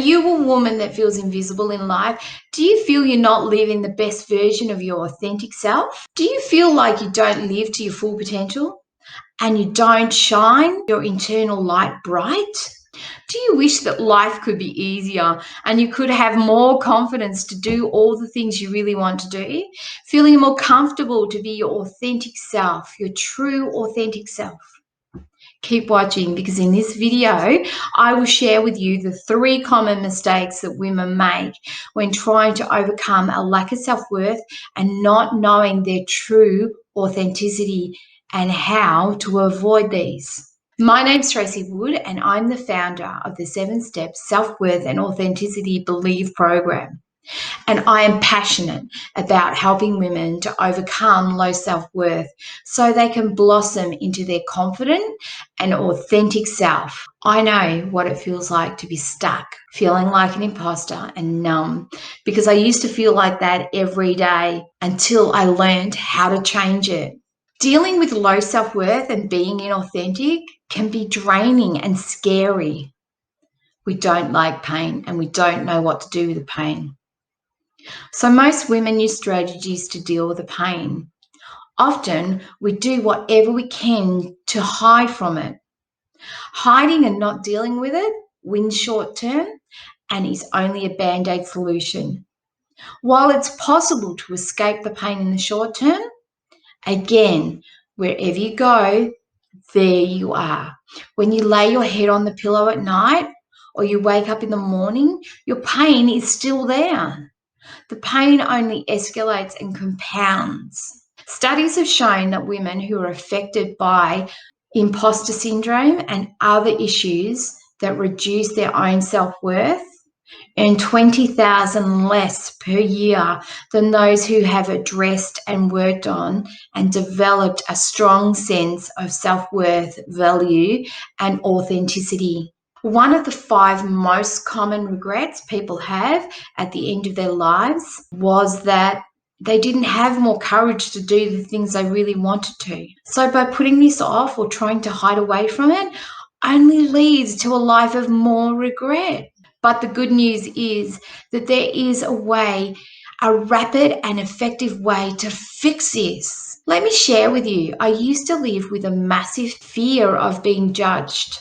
you a woman that feels invisible in life? Do you feel you're not living the best version of your authentic self? Do you feel like you don't live to your full potential and you don't shine your internal light bright? Do you wish that life could be easier and you could have more confidence to do all the things you really want to do? Feeling more comfortable to be your authentic self, your true authentic self? Keep watching, because in this video, I will share with you the 3 common mistakes that women make when trying to overcome a lack of self-worth and not knowing their true authenticity and how to avoid these. My name's Tracy Wood and I'm the founder of the 7 Steps Self-Worth and Authenticity Believe program. And I am passionate about helping women to overcome low self-worth so they can blossom into their confident and authentic self. I know what it feels like to be stuck, feeling like an imposter and numb, because I used to feel like that every day until I learned how to change it. Dealing with low self-worth and being inauthentic can be draining and scary. We don't like pain and we don't know what to do with the pain. So most women use strategies to deal with the pain. Often we do whatever we can to hide from it. Hiding and not dealing with it wins short term and is only a band-aid solution. While it's possible to escape the pain in the short term, again, wherever you go, there you are. When you lay your head on the pillow at night or you wake up in the morning, your pain is still there. The pain only escalates and compounds. Studies have shown that women who are affected by imposter syndrome and other issues that reduce their own self-worth earn $20,000 less per year than those who have addressed and worked on and developed a strong sense of self-worth, value, and authenticity. One of the 5 most common regrets people have at the end of their lives was that they didn't have more courage to do the things they really wanted to. So by putting this off or trying to hide away from it only leads to a life of more regret. But the good news is that there is a way, a rapid and effective way to fix this. Let me share with you, I used to live with a massive fear of being judged.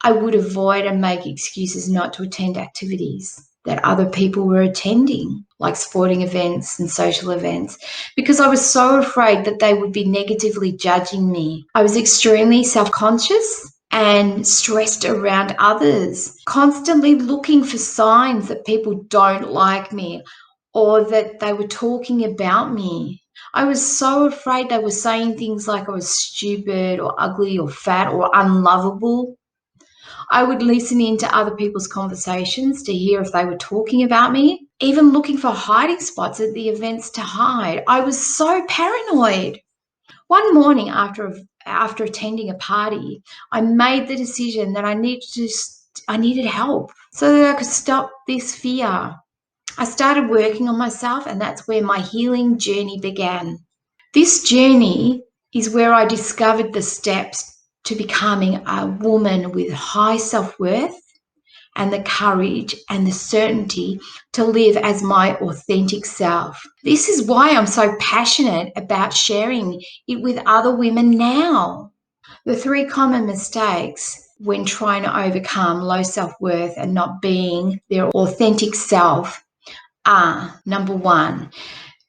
I would avoid and make excuses not to attend activities that other people were attending, like sporting events and social events, because I was so afraid that they would be negatively judging me. I was extremely self-conscious and stressed around others, constantly looking for signs that people don't like me or that they were talking about me. I was so afraid they were saying things like I was stupid or ugly or fat or unlovable. I would listen into other people's conversations to hear if they were talking about me, even looking for hiding spots at the events to hide. I was so paranoid. One morning after attending a party, I made the decision that I needed help so that I could stop this fear. I started working on myself, and that's where my healing journey began. This journey is where I discovered the steps to becoming a woman with high self-worth and the courage and the certainty to live as my authentic self. This is why I'm so passionate about sharing it with other women now. The 3 common mistakes when trying to overcome low self-worth and not being their authentic self are: number 1,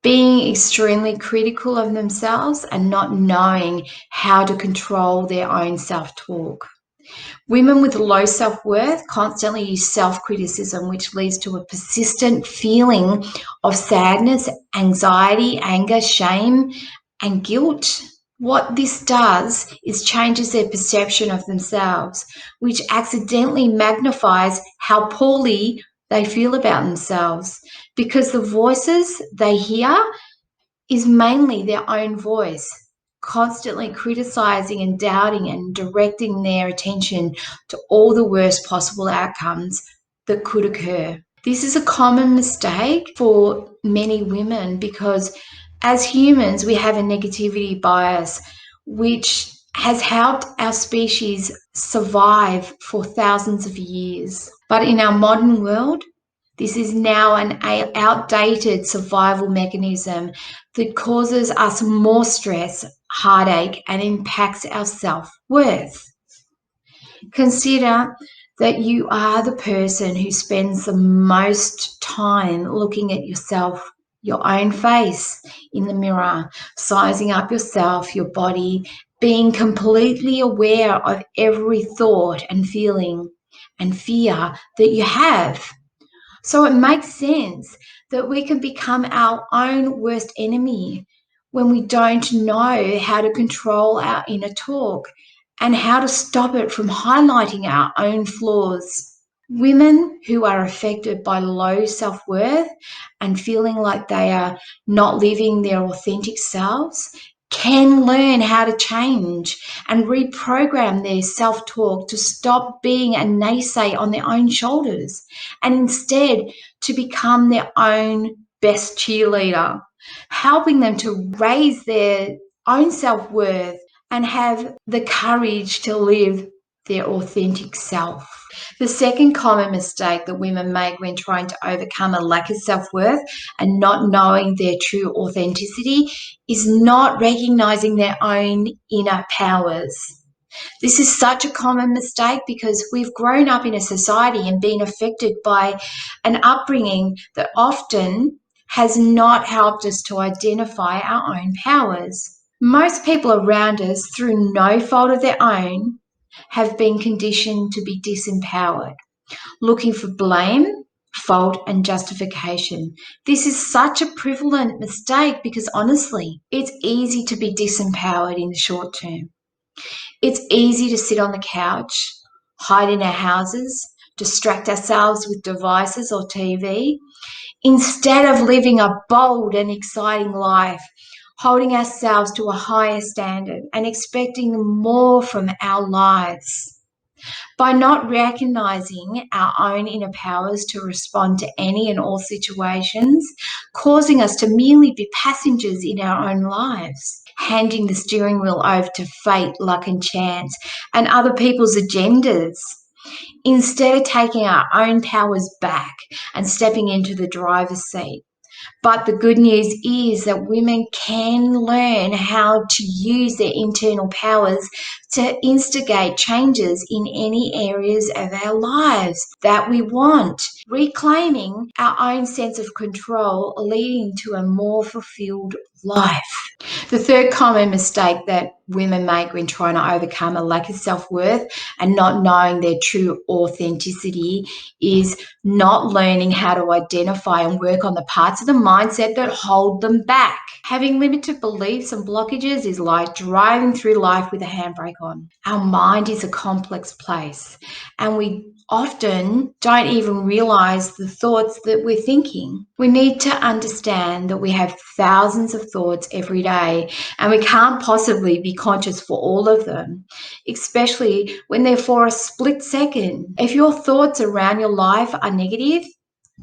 being extremely critical of themselves and not knowing how to control their own self-talk. Women with low self-worth constantly use self-criticism, which leads to a persistent feeling of sadness, anxiety, anger, shame, and guilt. What this does is changes their perception of themselves, which accidentally magnifies how poorly they feel about themselves, because the voices they hear is mainly their own voice, constantly criticizing and doubting and directing their attention to all the worst possible outcomes that could occur. This is a common mistake for many women because as humans, we have a negativity bias, which has helped our species survive for thousands of years. But in our modern world, this is now an outdated survival mechanism that causes us more stress, heartache, and impacts our self-worth. Consider that you are the person who spends the most time looking at yourself, your own face in the mirror, sizing up yourself, your body, being completely aware of every thought and feeling and fear that you have. So it makes sense that we can become our own worst enemy when we don't know how to control our inner talk and how to stop it from highlighting our own flaws. Women who are affected by low self-worth and feeling like they are not living their authentic selves can learn how to change and reprogram their self-talk to stop being a naysay on their own shoulders and instead to become their own best cheerleader, helping them to raise their own self-worth and have the courage to live their authentic self. The second common mistake that women make when trying to overcome a lack of self-worth and not knowing their true authenticity is not recognizing their own inner powers. This is such a common mistake because we've grown up in a society and been affected by an upbringing that often has not helped us to identify our own powers. Most people around us, through no fault of their own, have been conditioned to be disempowered, looking for blame, fault, and justification. This is such a prevalent mistake because honestly, it's easy to be disempowered in the short term. It's easy to sit on the couch, hide in our houses, distract ourselves with devices or TV, instead of living a bold and exciting life, holding ourselves to a higher standard and expecting more from our lives. By not recognizing our own inner powers to respond to any and all situations, causing us to merely be passengers in our own lives, handing the steering wheel over to fate, luck, and chance, and other people's agendas, instead of taking our own powers back and stepping into the driver's seat. But the good news is that women can learn how to use their internal powers to instigate changes in any areas of our lives that we want, reclaiming our own sense of control, leading to a more fulfilled life. The third common mistake that women make when trying to overcome a lack of self-worth and not knowing their true authenticity is not learning how to identify and work on the parts of the mindset that hold them back. Having limited beliefs and blockages is like driving through life with a handbrake on. Our mind is a complex place, and we often don't even realize the thoughts that we're thinking. We need to understand that we have thousands of thoughts every day, and we can't possibly be conscious for all of them, especially when they're for a split second. If your thoughts around your life are negative,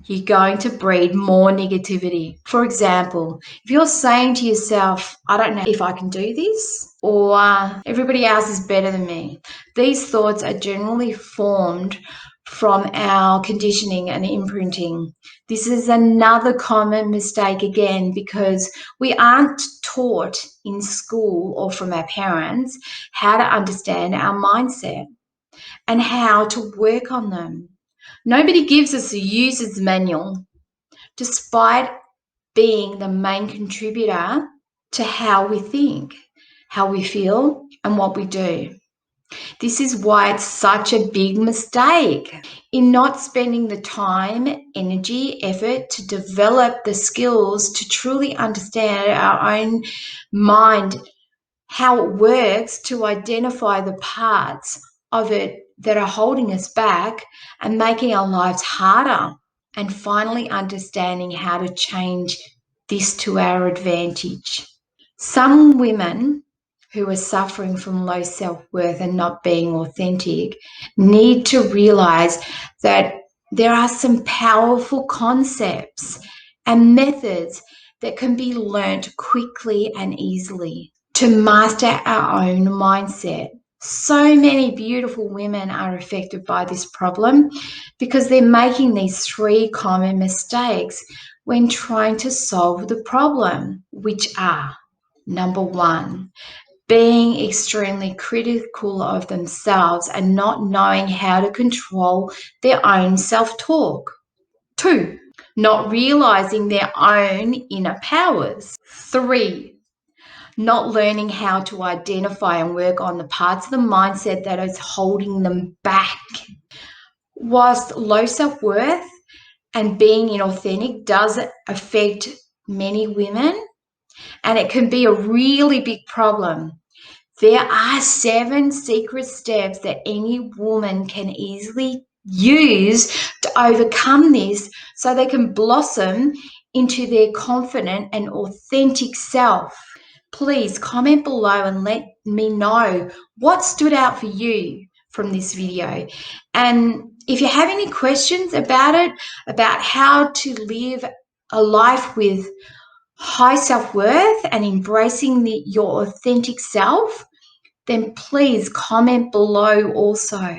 you're going to breed more negativity. For example, if you're saying to yourself, I don't know if I can do this, or everybody else is better than me, these thoughts are generally formed from our conditioning and imprinting. This is another common mistake again because we aren't taught in school or from our parents how to understand our mindset and how to work on them. Nobody gives us a user's manual, despite being the main contributor to how we think, how we feel, and what we do. This is why it's such a big mistake in not spending the time, energy, effort to develop the skills to truly understand our own mind, how it works, to identify the parts of it that are holding us back and making our lives harder, and finally understanding how to change this to our advantage. Some women who are suffering from low self-worth and not being authentic need to realize that there are some powerful concepts and methods that can be learnt quickly and easily. to master our own mindset. So many beautiful women are affected by this problem because they're making these 3 common mistakes when trying to solve the problem, which are: number 1, being extremely critical of themselves and not knowing how to control their own self-talk. 2, not realizing their own inner powers. 3, not learning how to identify and work on the parts of the mindset that is holding them back. Whilst low self-worth and being inauthentic does affect many women, and it can be a really big problem, there are 7 secret steps that any woman can easily use to overcome this so they can blossom into their confident and authentic self. Please comment below and let me know what stood out for you from this video. And if you have any questions about it, about how to live a life with high self-worth and embracing your authentic self, then please comment below also.